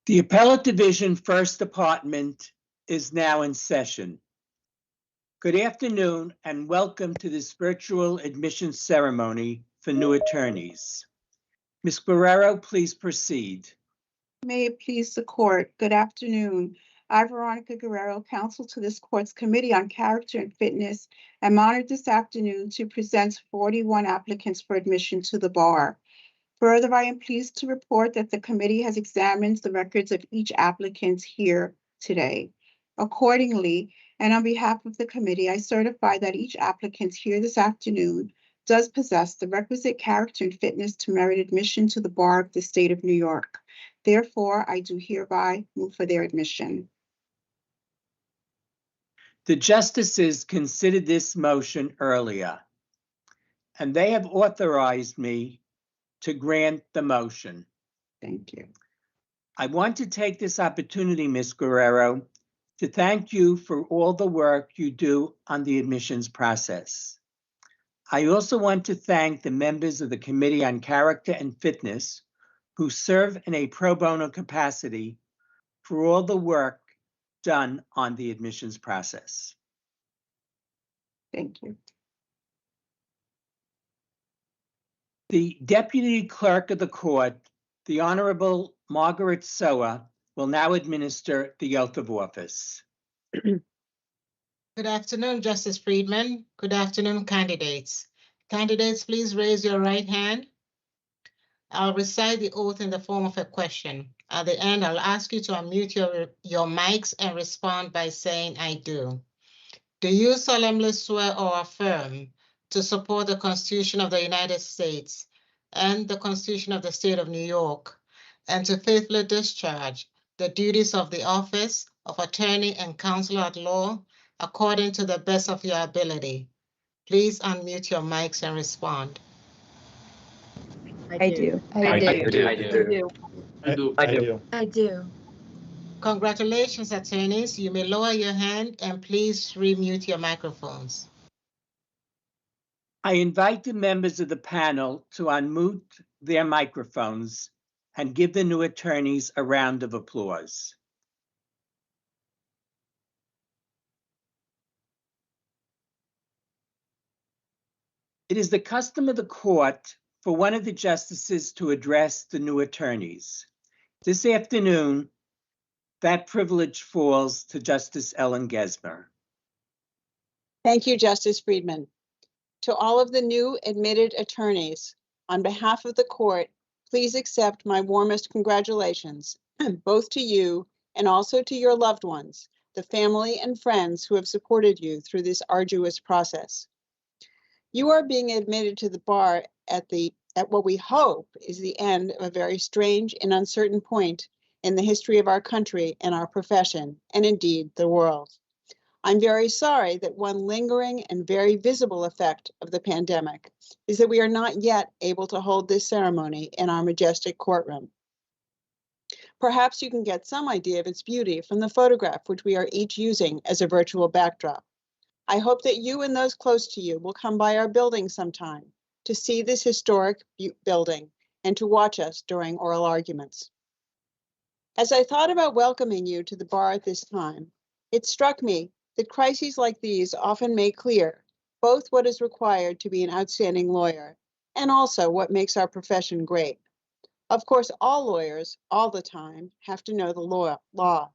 The Appellate Division First Department is now in session. Good afternoon and welcome to this virtual admission ceremony for new attorneys. Ms. Guerrero, please proceed. May it please the court. Good afternoon. I, Veronica Guerrero, counsel to this court's Committee on Character and Fitness, am honored this afternoon to present 41 applicants for admission to the bar. Further, I am pleased to report that the committee has examined the records of each applicant here today. Accordingly, and on behalf of the committee, I certify that each applicant here this afternoon does possess the requisite character and fitness to merit admission to the bar of the state of New York. Therefore, I do hereby move for their admission. The justices considered this motion earlier, and they have authorized me to grant the motion. Thank you. I want to take this opportunity, Ms. Guerrero, to thank you for all the work you do on the admissions process. I also want to thank the members of the Committee on Character and Fitness who serve in a pro bono capacity for all the work done on the admissions process. Thank you. The Deputy Clerk of the Court, the Honorable Margaret Soa, will now administer the oath of office. Good afternoon, Justice Friedman. Good afternoon, candidates. Candidates, please raise your right hand. I'll recite the oath in the form of a question. At the end, I'll ask you to unmute your mics and respond by saying, I do. Do you solemnly swear or affirm to support the Constitution of the United States and the Constitution of the State of New York, and to faithfully discharge the duties of the office of Attorney and Counselor at Law according to the best of your ability? Please unmute your mics and respond. I do. I do. Congratulations, attorneys. You may lower your hand and please remute your microphones. I invite the members of the panel to unmute their microphones and give the new attorneys a round of applause. It is the custom of the court for one of the justices to address the new attorneys. This afternoon, that privilege falls to Justice Ellen Gesmer. Thank you, Justice Friedman. To all of the new admitted attorneys, on behalf of the court, please accept my warmest congratulations, both to you and also to your loved ones, the family and friends who have supported you through this arduous process. You are being admitted to the bar at what we hope is the end of a very strange and uncertain point in the history of our country and our profession, and indeed the world. I'm very sorry that one lingering and very visible effect of the pandemic is that we are not yet able to hold this ceremony in our majestic courtroom. Perhaps you can get some idea of its beauty from the photograph which we are each using as a virtual backdrop. I hope that you and those close to you will come by our building sometime to see this historic building and to watch us during oral arguments. As I thought about welcoming you to the bar at this time, it struck me that crises like these often make clear both what is required to be an outstanding lawyer and also what makes our profession great. Of course, all lawyers all the time have to know the law.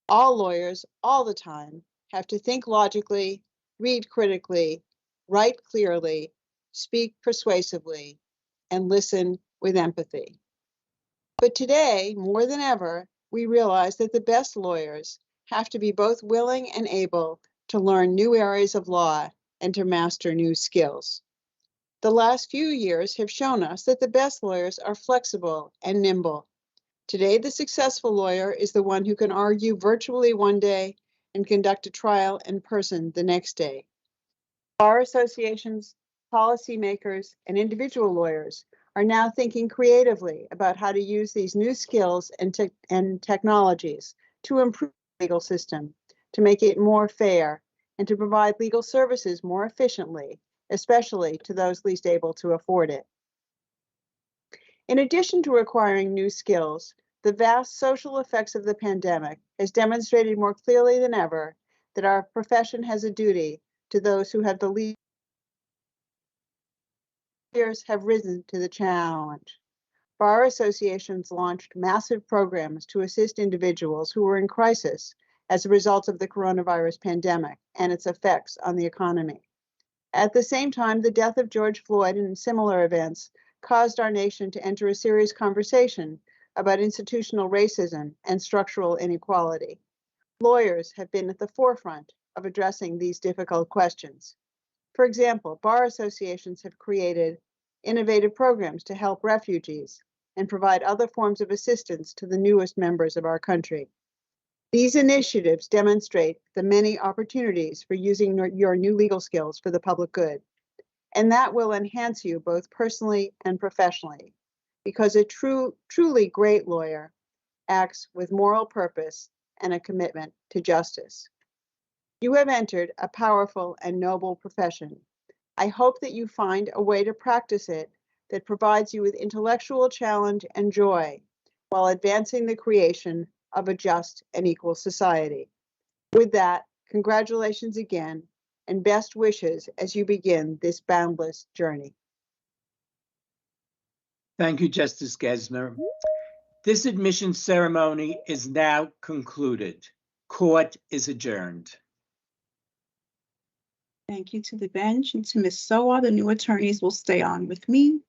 All lawyers all the time have to think logically, read critically, write clearly, speak persuasively, and listen with empathy. But today, more than ever, we realize that the best lawyers have to be both willing and able to learn new areas of law and to master new skills. The last few years have shown us that the best lawyers are flexible and nimble. Today, the successful lawyer is the one who can argue virtually one day and conduct a trial in person the next day. Bar associations, policymakers, and individual lawyers are now thinking creatively about how to use these new skills and technologies to improve the legal system, to make it more fair, and to provide legal services more efficiently, especially to those least able to afford it. In addition to requiring new skills, The vast social effects of the pandemic has demonstrated more clearly than ever that our profession has a duty to those who have the least have risen to the challenge. Bar associations launched massive programs to assist individuals who were in crisis as a result of the coronavirus pandemic and its effects on the economy. At the same time, the death of George Floyd and similar events caused our nation to enter a serious conversation about institutional racism and structural inequality. Lawyers have been at the forefront of addressing these difficult questions. For example, bar associations have created innovative programs to help refugees and provide other forms of assistance to the newest members of our country. These initiatives demonstrate the many opportunities for using your new legal skills for the public good, and that will enhance you both personally and professionally, because a truly great lawyer acts with moral purpose and a commitment to justice. You have entered a powerful and noble profession. I hope that you find a way to practice it that provides you with intellectual challenge and joy while advancing the creation of a just and equal society. With that, congratulations again and best wishes as you begin this boundless journey. Thank you, Justice Gesner. This admission ceremony is now concluded. Court is adjourned. Thank you to the bench, and to Ms. Soa. The new attorneys will stay on with me.